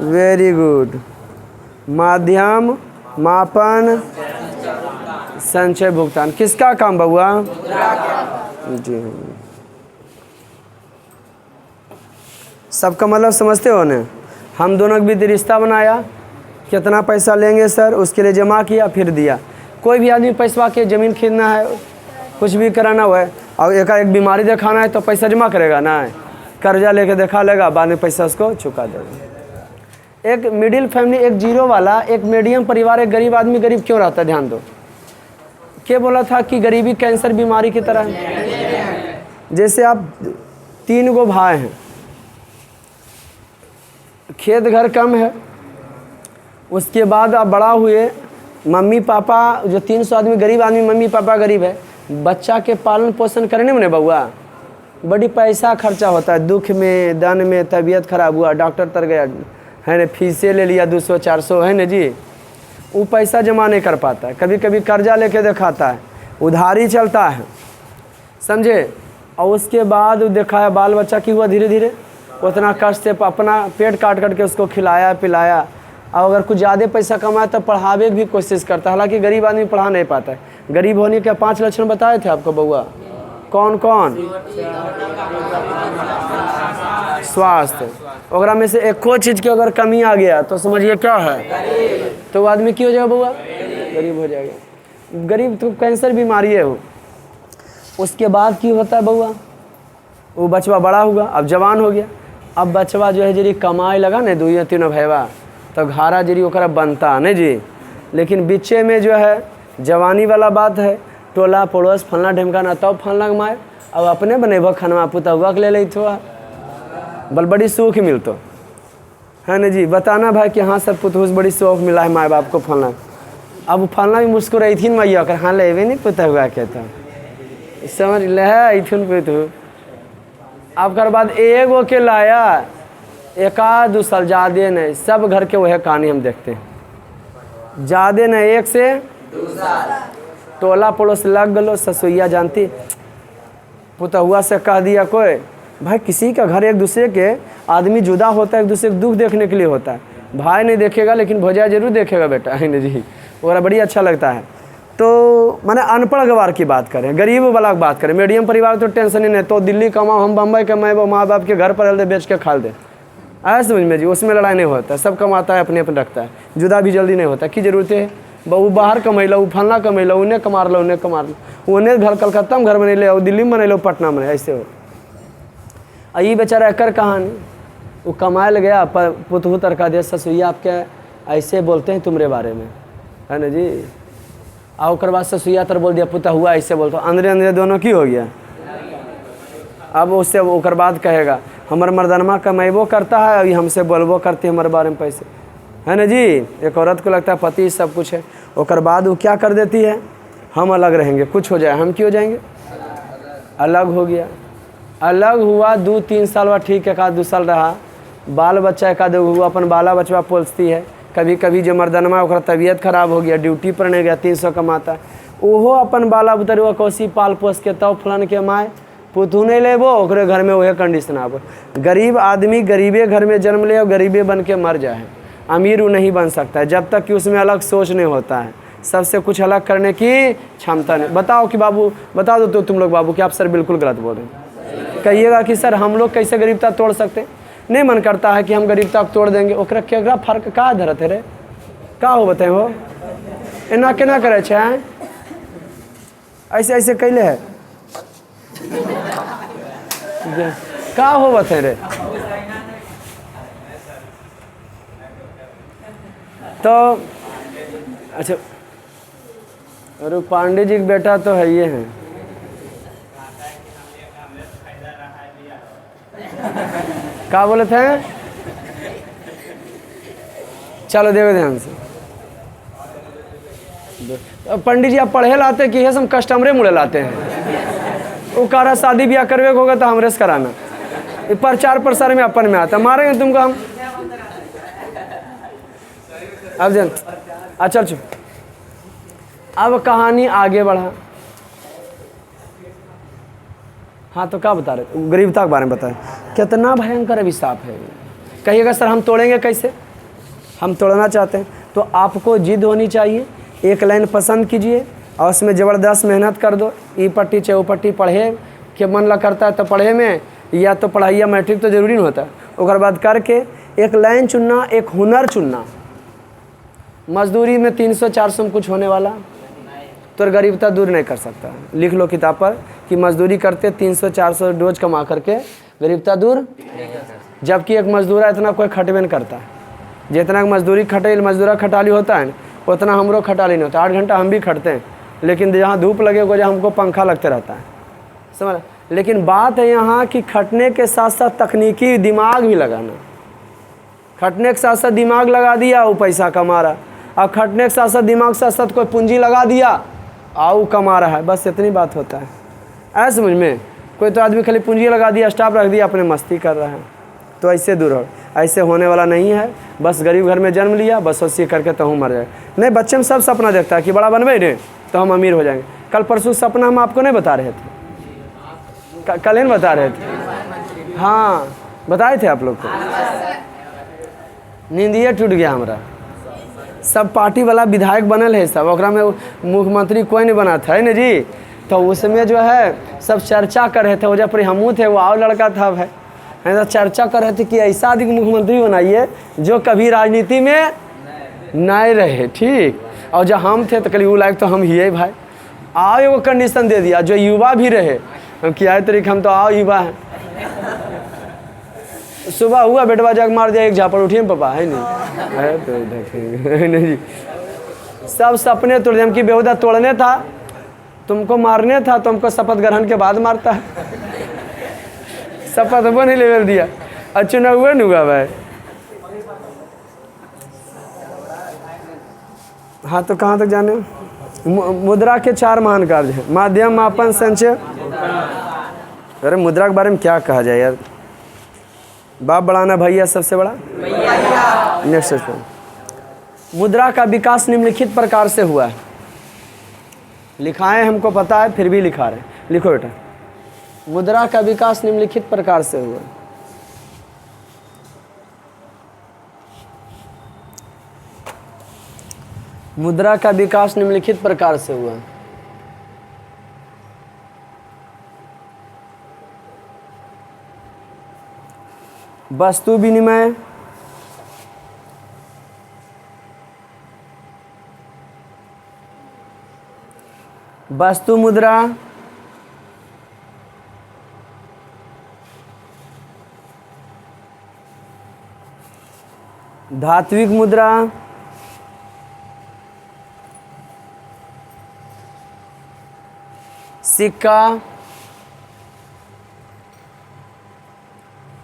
Very good. माध्यम, मापन, संचय, भुगतान। किसका काम बउआ? जी हाँ। सबका मतलब समझते हो ना? हम दोनों के बीच रिश्ता बनाया, कितना पैसा लेंगे सर, उसके लिए जमा किया, फिर दिया। कोई भी आदमी पैसा के ज़मीन खरीदना है, कुछ भी कराना हुआ है, और एक बीमारी दिखाना है तो पैसा जमा करेगा ना, कर्जा लेके दिखा लेगा, बाद में पैसा उसको चुका देगा। एक मिडिल फैमिली, एक जीरो वाला, एक मीडियम परिवार, एक गरीब आदमी गरीब क्यों रहता है? ध्यान दो। क्या बोला था कि गरीबी कैंसर बीमारी की तरह है। जैसे आप 3 गो भाई हैं, खेत घर कम है, उसके बाद आप बड़ा हुए, मम्मी पापा, जो 300 आदमी गरीब आदमी, मम्मी पापा गरीब है, बच्चा के पालन पोषण करने में बउआ बड़ी पैसा खर्चा होता है। दुख में, दन में, तबीयत खराब हुआ, डॉक्टर तर गया है ना, फीसे ले लिया 200-400 है ना जी, वो पैसा जमा नहीं कर पाता है। कभी कभी कर्जा लेके दिखाता है, उधारी चलता है, समझे। और उसके बाद देखा है बाल बच्चा की हुआ, धीरे धीरे उतना कष्ट से अपना पेट काट के उसको खिलाया पिलाया, और अगर कुछ ज़्यादा पैसा कमाए तो पढ़ावे की भी कोशिश करता है। हालांकि गरीब आदमी पढ़ा नहीं पाता है। गरीब होने के 5 लक्षण बताए थे आपको बउआ, कौन कौन? स्वास्थ्य। ओकरा में से एको चीज़ की अगर कमी आ गया तो समझिए क्या है, तो वो आदमी की हो जाएगा बउआ? गरीब हो जाएगा। गरीब तो कैंसर बीमारी है हो। उसके बाद की होता है बउआ? वो बचवा बड़ा हुआ, अब जवान हो गया। अब बचवा जो है जरी कमाए लगा न 2 या 3 भैया, तो घारा जरी ओकरा बनता नहीं जी। लेकिन बीचे में जो है जवानी वाला बात है, टोला पड़ोस फलना ढिमकाना, तब फलना माए अब अपने बनेब खनवा पुतहुआ के ले ली थो बल बड़ी सुख मिलतो है न जी। बताना भाई कि हाँ सर पुतहुस बड़ी सुख मिला है माए बाप को फलना। अब फलना भी मुस्कुराई थी मैया कर, हाँ लेवे नहीं पुतहुआ कहता, समझ ले है थुन पुतहु। अब कर बाद एगो के लाया, 1-2 साल ज़्यादा नहीं, सब घर के वह कहानी हम देखते हैं। ज़्यादा नहीं 1 से 2 साल टोला पड़ोस लग गलो। ससुइया जानती पुतहुआ से कह दिया कोई भाई, किसी का घर एक दूसरे के आदमी जुदा होता है, एक दूसरे का दुख देखने के लिए होता है। भाई नहीं देखेगा लेकिन भौजाई जरूर देखेगा बेटा, है ना जी। वगैरह बड़ी अच्छा लगता है। तो मैंने अनपढ़ गवार की बात करें, गरीब वाला की बात करें, मीडियम परिवार तो टेंशन ही नहीं, तो दिल्ली कमाओ हम बम्बई कमाए, वो माँ बाप के घर पर हल्दे बेच के खा दे, आया समझ में जी। उसमें लड़ाई नहीं होता, सब कमाता है अपने अपने रखता है, जुदा भी जल्दी नहीं होता। की जरूरत है वो बाहर कमैल, वो फलना कमैल, उन्हें कमार लो, उन्हें कमार लो, उन्हें घर कलकत्ता में घर बने ले, और दिल्ली में बने लो, पटना में, ऐसे हो। ये बेचारा एकर कहानी, वो कमाए लग गया, पुतहु तरका दे ससुइया आपके ऐसे बोलते हैं तुम्हारे बारे में, है ना जी। और ओकर बाद ससुइया तर बोल दिया पुतहुआ ऐसे बोलता, अंदरे अंदरे दोनों की हो गया। अब उससे ओकर बाद कहेगा हमार मर्दनमा कमेबो करता है, अभी हमसे बोलबो करती है हमारे बारे में पैसे, है ना जी। एक औरत को लगता है पति सब कुछ है, ओकर बाद वो क्या कर देती है, हम अलग रहेंगे, कुछ हो जाए हम क्यों जाएंगे, अलग हो गया। अलग हुआ 2-3 साल हुआ ठीक है, 1-2 साल रहा, बाल बच्चा 1-2 हुआ, अपन बाला बचवा पोसती है। कभी कभी जो मर्दनमा ओकरा तबीयत खराब हो गया, ड्यूटी पर नहीं गया, 300 कमाता है, ओहो अपन बाला बुतरुआ कोसी पाल पोस के तब फलान के माए पुतहु नहीं लेबो, ओकरे घर में वह कंडीशन आबो। गरीब आदमी गरीबे घर में जन्म ले और गरीबे बन के मर जाए, अमीर वो नहीं बन सकता है जब तक कि उसमें अलग सोच नहीं होता है, सबसे कुछ अलग करने की क्षमता नहीं। बताओ कि बाबू, बता दो तो तुम लोग बाबू कि आप सर बिल्कुल गलत बोल रहे हैं। कहिएगा कि सर हम लोग कैसे गरीबता तोड़ सकते, नहीं मन करता है कि हम गरीबता को तोड़ देंगे। ओकरा क्या फर्क का धरत है रे, का हो बताए हो, एना केना करे छे, ऐसे ऐसे कैले है, का हो बताए रे। तो अच्छा, अरे पांडे जी का बेटा तो है ये है, क्या बोले थे, चलो देखो ध्यान से। पंडित जी आप पढ़े लाते कि ये सब कस्टमरे मुड़े लाते हैं, वो कह रहा शादी ब्याह करवे होगा तो हमरे से कराना, प्रचार प्रसार में अपन में आता, मारेंगे तुमको हम। अब जन अच्छा चलो, अब कहानी आगे बढ़ा। हाँ तो क्या बता रहे, गरीबता के बारे में बताएं, कितना भयंकर अभिशाप है। कहिएगा सर हम तोड़ेंगे कैसे, हम तोड़ना चाहते हैं तो आपको जिद होनी चाहिए, एक लाइन पसंद कीजिए और उसमें ज़बरदस्त मेहनत कर दो। ई पट्टी चाहे वो पट्टी पढ़े के मन लग करता है तो पढ़े में, या तो पढ़ाइया मैट्रिक तो जरूरी नहीं होता, उसके बाद करके एक लाइन चुनना, एक हुनर चुनना। मजदूरी में 300-400 में कुछ होने वाला तो गरीबता दूर नहीं कर सकता। लिख लो किताब पर कि मजदूरी करते 300-400 रोज कमा करके गरीबता दूर, जबकि एक मजदूरा इतना कोई खटबे नहीं करता। जितना मजदूरी खटे मजदूरा खटाली होता है उतना हमरो खटाली नहीं होता। 8 घंटा हम भी खटते हैं, लेकिन जहाँ धूप लगे हो जहाँ हमको पंखा लगते रहता है, समझ। लेकिन बात है यहाँ कि खटने के साथ साथ तकनीकी दिमाग भी लगाना। खटने के साथ साथ दिमाग लगा दिया वो पैसा कमा रहा, और खटने के साथ साथ दिमाग के साथ साथ कोई पूंजी लगा दिया आओ कमा रहा है, बस इतनी बात होता है। ऐसे समझ में, कोई तो आदमी खाली पूंजी लगा दिया, स्टाफ रख दिया, अपने मस्ती कर रहा है, तो ऐसे दूर हो। ऐसे होने वाला नहीं है। बस गरीब घर में जन्म लिया, बस उसी करके तो हूँ मर जाए। नहीं, बच्चे में सब सपना देखता है कि बड़ा बनवे ने तो हम अमीर हो जाएंगे। कल परसों सपना हम आपको नहीं बता रहे थे, कल ही बता रहे थे, हाँ बताए थे आप लोग को। नींदिए टूट गया हमारा। सब पार्टी वाला विधायक बनल है, सब ओकरा में मुख्यमंत्री कोई नहीं बना था, है ना जी। तो उसमें जो है सब चर्चा कर रहे थे, वजह पर हमू थे, वो और लड़का था भाई, है तो चर्चा कर रहे थे कि ऐसा आदमी मुख्यमंत्री बनाइए जो कभी राजनीति में नहीं रहे, ठीक। और जब हम थे तो कल वो लायक तो हम ही है भाई, आओ एगो कंडीशन दे दिया जो युवा भी रहे। हम क्या है तरीके, हम तो आओ युवा हैं। सुबह हुआ बेटवा जग मार दिया, एक झापड़ उठिए पापा, है नहीं, है तो देखेंगे नहीं जी। सब सपने तोड़ दिए, हम की बेहुदा तोड़ने था, तुमको मारने था, तुमको शपथ ग्रहण के बाद मारता है। शपथ वो नहीं लेवल दिया, अच्छा ना हुआ नुआ भाई। हाँ तो कहाँ तक जाने, मुद्रा के 4 महान कार्य हैं, माध्यम, मापन, संचय। अरे मुद्रा के बारे में क्या कहा जाए यार, बाप बढ़ाना भैया सबसे बड़ा। नेक्स्ट क्वेश्चन, मुद्रा का विकास निम्नलिखित प्रकार से हुआ है। लिखा है, हमको पता है फिर भी लिखा रहे, लिखो बेटा। मुद्रा का विकास निम्नलिखित प्रकार से हुआ। मुद्रा का विकास निम्नलिखित प्रकार से हुआ। वस्तु विनिमय, वस्तु मुद्रा, धात्विक मुद्रा, सिक्का,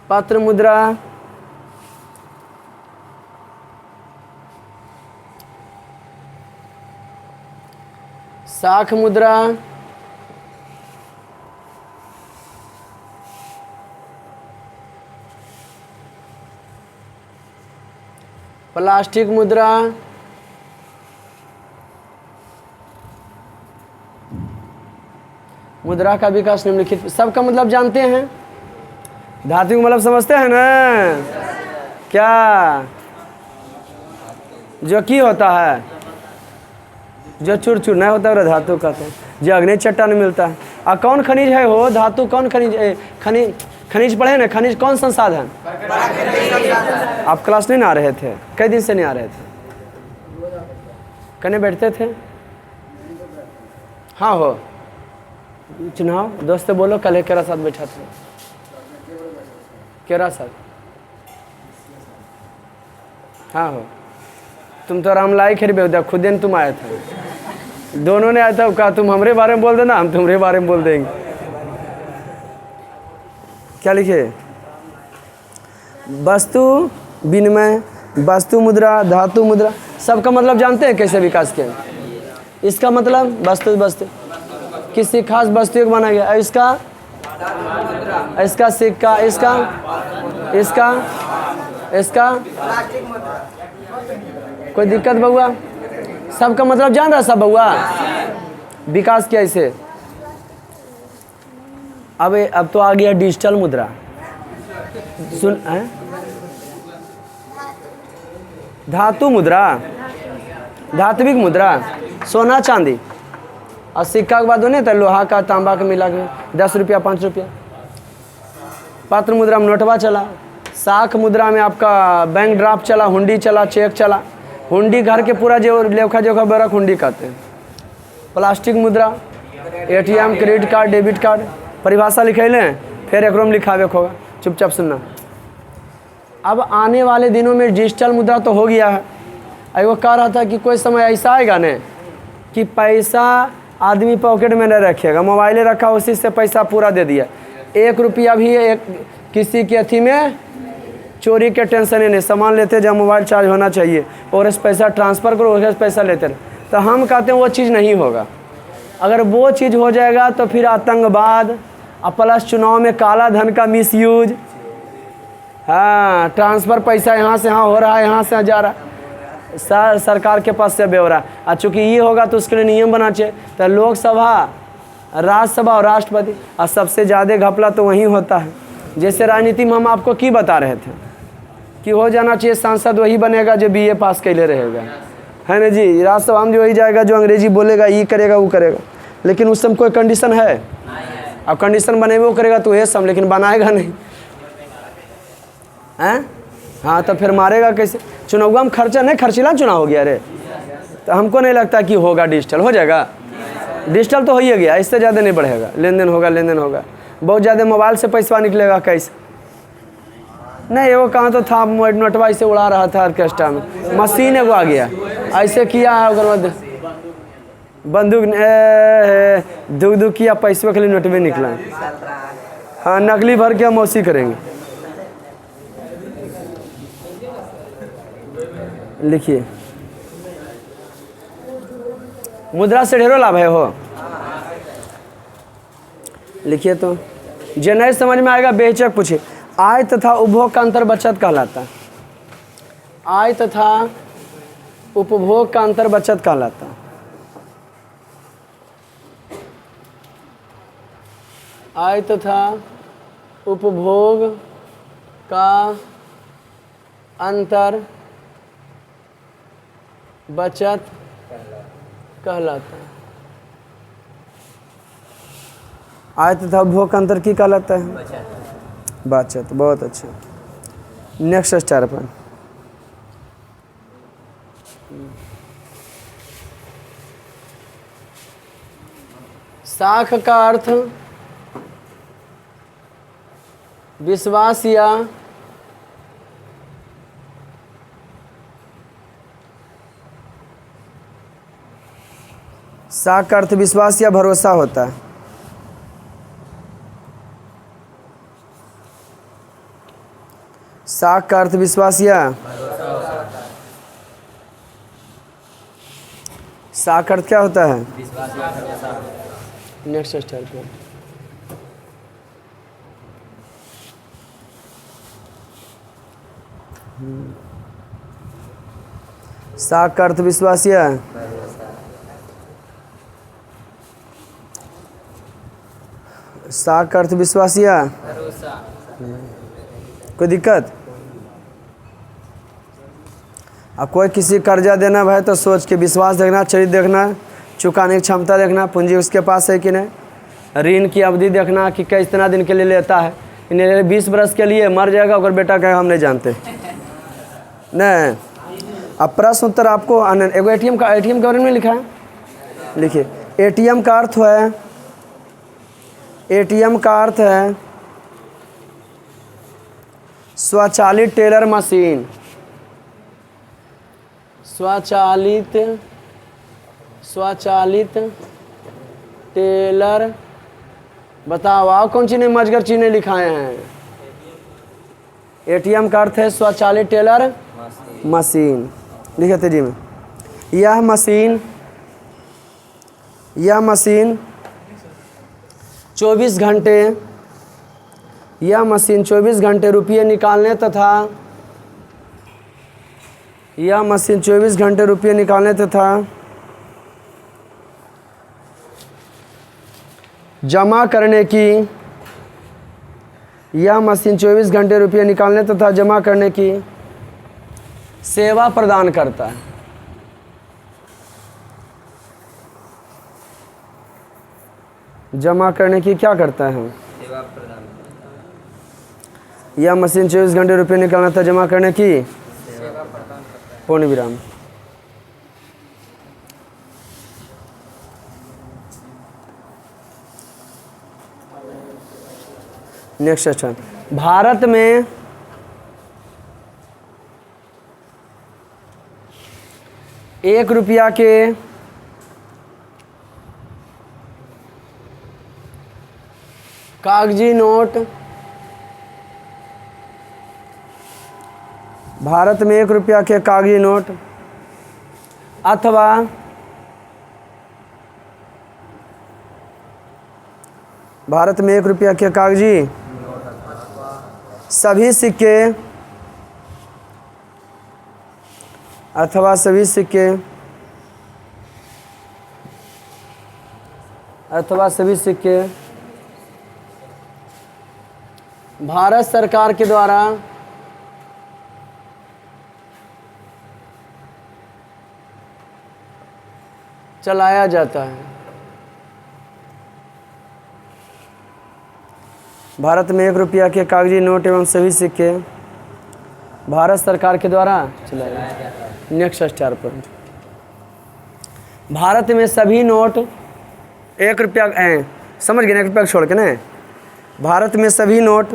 पत्र मुद्रा, शाख मुद्रा, प्लास्टिक मुद्रा, मुद्रा का विकास निम्नलिखित। सबका मतलब जानते हैं, धातु मतलब समझते हैं ना क्या, जो की होता है, जो चूर चूर नहीं होता है धातु कहते हैं, जो अग्नि चट्टान में मिलता है। और कौन खनिज है हो, धातु कौन खनिज, खनिज पढ़े ना, खनिज कौन संसाधन। आप क्लास नहीं आ रहे थे, कई दिन से नहीं आ रहे थे, कने बैठते थे। हाँ हो चुनाव दोस्त बोलो, कल केरा साथ बैठा था, केरा साथ। हाँ हो, तुम तो रामलाई खेर बेहुदा, खुद दिन तुम आया था, दोनों ने आया था, कहा तुम हमारे बारे में बोल देना, हम तुम्हारे बारे में बोल देंगे। क्या लिखे, वस्तु विनिमय, वस्तु मुद्रा, धातु मुद्रा। सबका मतलब जानते हैं कैसे विकास किया। इसका मतलब वस्तु किसी खास वस्तु को बना गया, इसका सिक्का, इसका कोई दिक्कत बउआ, सबका मतलब जान रहा सब बउआ, विकास किया इसे। अब तो आ गया डिजिटल मुद्रा, सुन है? धातु मुद्रा, धात्विक मुद्रा, सोना चांदी, और सिक्का के बाद होने तो लोहा का तांबा का मिला के 10 रुपया 5 रुपया। पात्र मुद्रा में नोटवा चला, शाख मुद्रा में आपका बैंक ड्राफ्ट चला, हुंडी चला, चेक चला। हुंडी घर के पूरा जो लेखा जोखा बरक हुंडी कहते हैं। प्लास्टिक मुद्रा, ATM, credit card, debit card. परिभाषा लिखे लें, फिर एक में लिखावे होगा, चुपचाप सुनना। अब आने वाले दिनों में डिजिटल मुद्रा तो हो गया है। वो कह रहा था कि कोई समय ऐसा आएगा न कि पैसा आदमी पॉकेट में नहीं रखेगा, मोबाइले रखा उसी से पैसा पूरा दे दिया। 1 रुपया भी किसी के अथी में चोरी के टेंशन ही नहीं, सामान लेते जब मोबाइल चार्ज होना चाहिए और इस पैसा ट्रांसफ़र करो, और पैसा लेते रहे। तो हम कहते हैं वो चीज़ नहीं होगा। अगर वो चीज़ हो जाएगा तो फिर आतंकवाद और प्लस चुनाव में काला धन का मिसयूज, हाँ ट्रांसफ़र पैसा यहाँ से यहाँ हो रहा है, यहाँ से जा रहा है, सरकार के पास से ब्यौरा। और चूँकि ये होगा तो उसके लिए नियम बना चाहिए। तो लोकसभा, राज्यसभा और राष्ट्रपति, और सबसे ज़्यादा घपला तो वहीं होता है। जैसे राजनीति में हम आपको की बता रहे थे कि हो जाना चाहिए सांसद वही बनेगा जो BA पास कैले रहेगा, है ना जी। राज्यसभा में जो वही जाएगा जो अंग्रेजी बोलेगा, ये करेगा वो करेगा, लेकिन उस समय कोई कंडीशन है? अब कंडीशन बने वो करेगा तो ये सब, लेकिन बनाएगा नहीं हैं। हाँ तो फिर मारेगा कैसे? चुनाव में खर्चा नहीं, खर्चीला चुनाव हो गया रे। तो हमको नहीं लगता कि होगा डिजिटल, हो जाएगा डिजिटल तो हो ही गया, इससे ज़्यादा नहीं बढ़ेगा। लेन देन होगा बहुत ज़्यादा। मोबाइल से पैसा निकलेगा कैसे? नहीं वो कहाँ तो था, नोटवा से उड़ा रहा था ऑर्केस्ट्रा में, मशीन एगो आ गया ऐसे किया है, अगर बाद बंदूक दुख दुख किया, पैसे के लिए नोटवे निकला। हाँ नकली भर के हम मौसी करेंगे। लिखिए, मुद्रा से ढेरों लाभ है हो। लिखिए तो जो नहीं समझ में आएगा बेहिचक पूछिए। आय तथा उपभोग का अंतर बचत कहलाता है। आय तथा उपभोग का अंतर बचत कहलाता है। आय तथा उपभोग का अंतर बचत कहलाता है। आय तथा उपभोग का अंतर की कहलाता है? बचत। बहुत अच्छा। नेक्स्ट स्टार पर साख का अर्थ विश्वास या साख का अर्थ विश्वास या भरोसा होता है। साख का अर्थ विश्वास या साख अर्थ क्या होता है? नेक्स्ट स्टार पे साख का अर्थ विश्वास या साख का अर्थ विश्वास या कोई दिक्कत? अब कोई किसी कर्जा देना भाई तो सोच के विश्वास देखना, चरित्र देखना, चुकाने की क्षमता देखना, पूंजी उसके पास है कि नहीं, ऋण की अवधि देखना कि कितना दिन के लिए लेता है। इन्हें 20 बरस के लिए मर जाएगा और बेटा कहे हम नहीं जानते नहीं। अब प्रश्न उत्तर आपको एगो एटीएम के बारे में लिखा है। लिखिए, एटीएम का अर्थ है, एटीएम का अर्थ है स्वचालित टेलर मशीन। स्वचालित टेलर। बताओ आओ कौन चीज़ मजगर चीज़ें लिखाए हैं? एटीएम का अर्थ है स्वचालित टेलर मशीन। लिखे तेजी में, यह मशीन 24 घंटे, यह मशीन 24 घंटे रुपये निकालने तथा यह मशीन 24 घंटे रुपये निकालने तथा जमा करने की, यह मशीन 24 घंटे रुपये निकालने तथा जमा करने की सेवा प्रदान करता है। जमा करने की क्या करता है? सेवा प्रदान। यह मशीन 24 घंटे रुपये निकालना था, जमा करने की सेवा प्रदान करता है। पूर्ण विराम। नेक्स्ट क्वेश्चन, भारत में ₹1 के कागजी नोट, भारत में ₹1 के कागजी नोट अथवा भारत में ₹1 के कागजी सभी सिक्के अथवा सभी सिक्के भारत सरकार के द्वारा चलाया जाता है। भारत में 1 रुपया के कागजी नोट एवं सभी सिक्के भारत सरकार के द्वारा चलाया जाता है। नेक्स्ट स्टार पॉइंट, भारत में सभी नोट 1 रुपया समझ गए, 1 रुपया छोड़ के ना, भारत में सभी नोट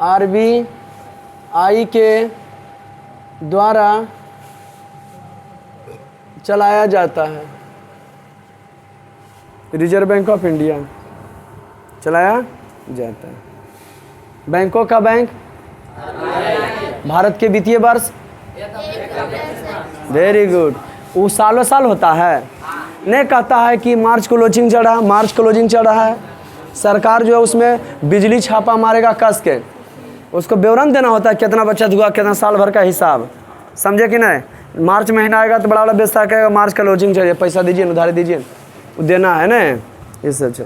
RBI के द्वारा चलाया जाता है। रिजर्व बैंक ऑफ इंडिया चलाया जाता है। बैंकों का बैंक, भारत के वित्तीय वर्ष, वेरी गुड, वो सालों साल होता है, नहीं कहता है कि मार्च क्लोजिंग चल रहा है। सरकार जो है उसमें बिजली छापा मारेगा कस के, उसको विवरण देना होता है कितना बचत हुआ, कितना साल भर का हिसाब, समझे कि नहीं। मार्च महीना आएगा तो बड़ा बेचता कहेगा मार्च क्लोजिंग चाहिए, पैसा दीजिए, उधारी दीजिए, देना है ना, इस अच्छा।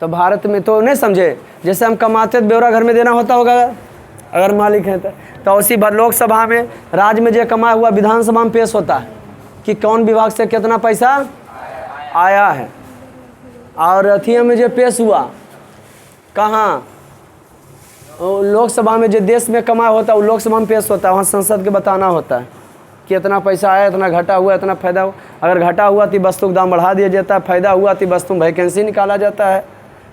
तो भारत में तो नहीं समझे, जैसे हम कमाते तो ब्यौरा घर में देना होता होगा अगर मालिक है तो उसी भर लोकसभा में, राज्य में जो कमाया हुआ विधानसभा में पेश होता है कि कौन विभाग से कितना पैसा आया है। और अथिया में जो पेश हुआ कहाँ, लोकसभा में जो देश में कमाया होता है वो लोकसभा में पेश होता है, वहाँ संसद के बताना होता है कि इतना पैसा आया, इतना घटा हुआ, इतना फायदा हुआ। अगर घटा हुआ तो वस्तु का दाम बढ़ा दिया जाता है, फायदा हुआ तो वस्तु में वैकेंसी निकाला जाता है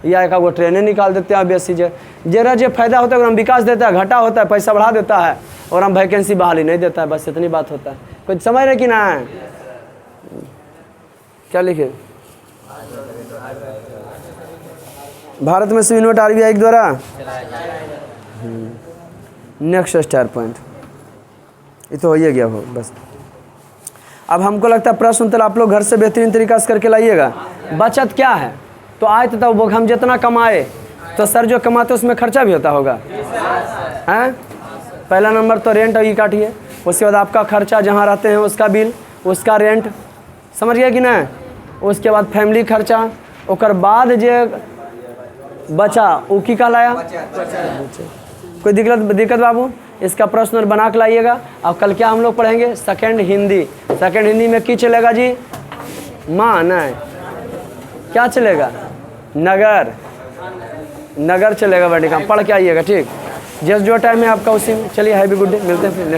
या एक वो ट्रेनें निकाल देते हैं। बेसी जरा जो फायदा होता है हम विकास देता है, घटा होता है पैसा बढ़ा देता है और हम वैकेंसी बहाली नहीं देता है, बस इतनी बात होता है। कुछ समझ रहे कि ना है, क्या लिखे, भारत में सभी नोट RBI के द्वारा। नेक्स्ट स्टार पॉइंट, ये तो हो ही गया हो बस। अब हमको लगता है प्रश्न उत्तर आप लोग घर से बेहतरीन तरीका से करके लाइएगा। बचत क्या है, तो आए तो वो हम जितना कमाए तो सर जो कमाते उसमें खर्चा भी होता होगा, हैं। पहला नंबर तो रेंट ये काटिए, उसके बाद आपका खर्चा जहाँ रहते हैं उसका बिल, उसका रेंट, समझ गया कि ना। उसके बाद फैमिली खर्चा, और बाद जो बचा वो की का लाया। कोई दिक्कत बाबू, इसका प्रश्न बना के लाइएगा। अब कल क्या हम लोग पढ़ेंगे, सेकंड हिंदी में की चलेगा जी, माँ नहीं क्या चलेगा, नगर चलेगा। बेटी का पढ़ के आइएगा, ठीक। जिस जो टाइम है आपका उसी में। चलिए हैवी गुड डे, मिलते हैं फिर नेक्स्ट।